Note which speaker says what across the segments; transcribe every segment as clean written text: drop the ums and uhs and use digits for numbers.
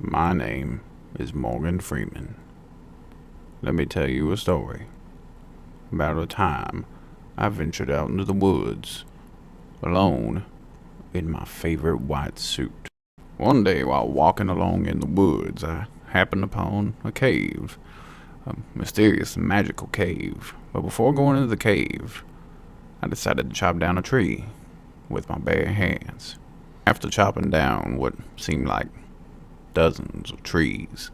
Speaker 1: My name is Morgan Freeman. Let me tell you a story about a time I ventured out into the woods alone in my favorite white suit. One day while walking along in the woods, I happened upon a cave, a mysterious and magical cave. But before going into the cave, I decided to chop down a tree with my bare hands. After chopping down what seemed like dozens of trees,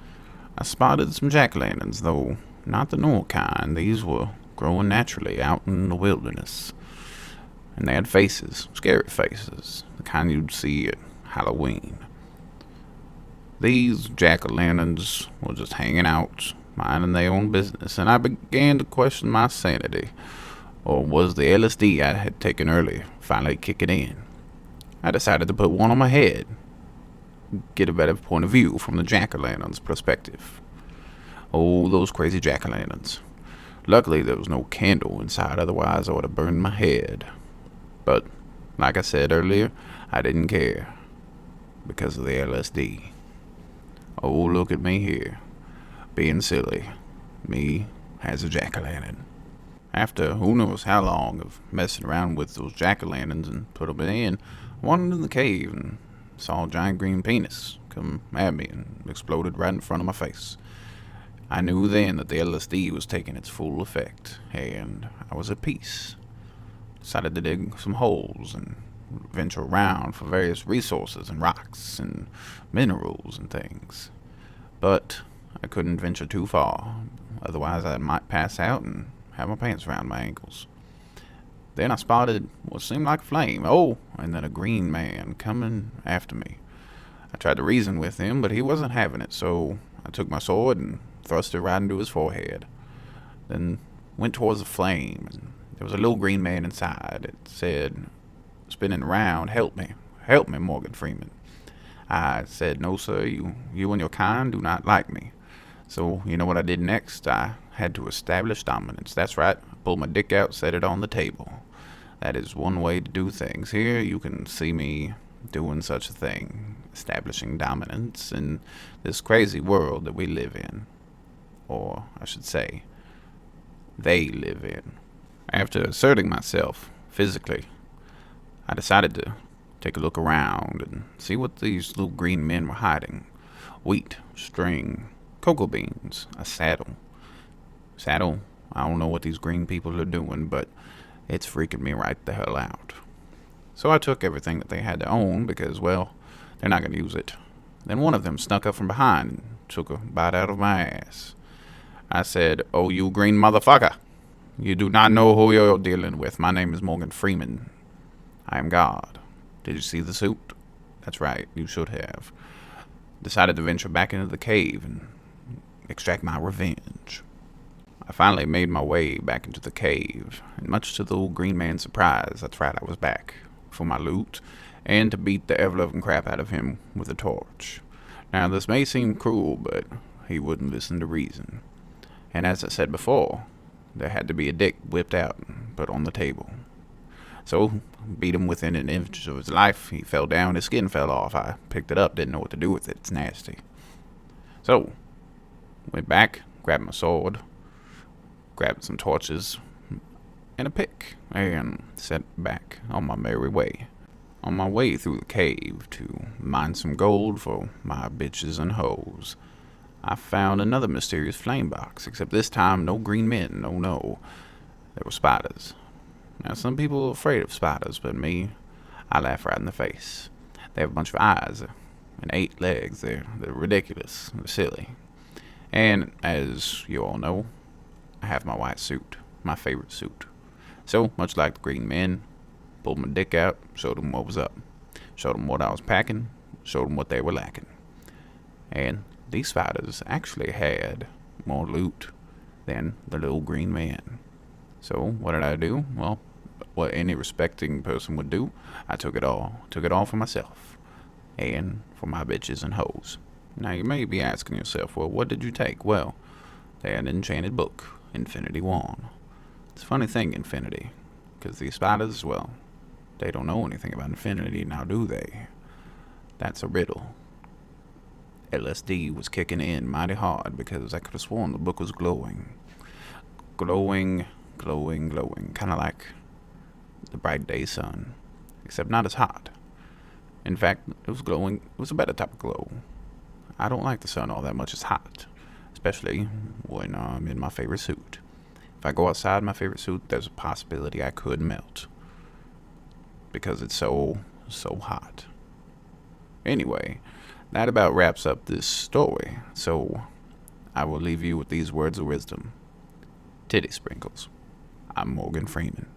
Speaker 1: I spotted some jack-o'-lanterns, though not the normal kind. These were growing naturally out in the wilderness. And they had faces, scary faces, the kind you'd see at Halloween. These jack-o'-lanterns were just hanging out, minding their own business, and I began to question my sanity. Or was the LSD I had taken earlier finally kicking in? I decided to put one on my head, get a better point of view from the jack-o'-lantern's perspective. Oh, those crazy jack-o'-lanterns. Luckily, there was no candle inside, otherwise I would have burned my head. But, like I said earlier, I didn't care, because of the LSD. Oh, look at me here, being silly. Me as a jack-o'-lantern. After who knows how long of messing around with those jack-o'-lanterns and put them in, I wandered in the cave and saw a giant green penis come at me and exploded right in front of my face. I knew then that the LSD was taking its full effect, and I was at peace. Decided to dig some holes and venture around for various resources and rocks and minerals and things. But I couldn't venture too far, otherwise I might pass out and have my pants around my ankles. Then I spotted what seemed like a flame. Oh, and then a green man coming after me. I tried to reason with him, but he wasn't having it, so I took my sword and thrust it right into his forehead. Then went towards the flame, and there was a little green man inside. It said, spinning around, "Help me, Morgan Freeman." I said, "No, sir, you and your kind do not like me." So, you know what I did next? I had to establish dominance. That's right. I pulled my dick out, set it on the table. That is one way to do things. Here, you can see me doing such a thing, establishing dominance in this crazy world that we live in. Or, I should say, they live in. After asserting myself physically, I decided to take a look around and see what these little green men were hiding. Wheat, string, cocoa beans, a saddle. Saddle? I don't know what these green people are doing, but it's freaking me right the hell out. So I took everything that they had to own because, well, they're not going to use it. Then one of them snuck up from behind and took a bite out of my ass. I said, "Oh, you green motherfucker. You do not know who you're dealing with. My name is Morgan Freeman. I am God." Did you see the suit? That's right, you should have. Decided to venture back into the cave and extract my revenge. I finally made my way back into the cave, and much to the old green man's surprise, that's right, I was back for my loot, and to beat the ever-loving crap out of him with a torch. Now, this may seem cruel, but he wouldn't listen to reason. And as I said before, there had to be a dick whipped out and put on the table. So, beat him within an inch of his life. He fell down, his skin fell off. I picked it up, didn't know what to do with it. It's nasty. So, went back, grabbed my sword, grabbed some torches, and a pick, and set back on my merry way. On my way through the cave to mine some gold for my bitches and hoes, I found another mysterious flame box, except this time no green men, no. There were spiders. Now, some people are afraid of spiders, but me, I laugh right in the face. They have a bunch of eyes and 8 legs. They're ridiculous. They're silly. And, as you all know, I have my white suit, my favorite suit. So, much like the green men, pulled my dick out, showed them what was up. Showed them what I was packing, showed them what they were lacking. And these spiders actually had more loot than the little green man. So, what did I do? Well, what any respecting person would do, I took it all. Took it all for myself. And for my bitches and hoes. Now, you may be asking yourself, well, what did you take? Well, they had an enchanted book, Infinity Wand. It's a funny thing, Infinity, because these spiders, well, they don't know anything about infinity, now do they? That's a riddle. LSD was kicking in mighty hard because I could have sworn the book was glowing. Glowing, glowing, glowing. Kind of like the bright day sun, except not as hot. In fact, it was glowing. It was a better type of glow. I don't like the sun all that much. It's hot, especially when I'm in my favorite suit. If I go outside my favorite suit, there's a possibility I could melt because it's so hot. Anyway, that about wraps up this story. So I will leave you with these words of wisdom. Titty sprinkles. I'm Morgan Freeman.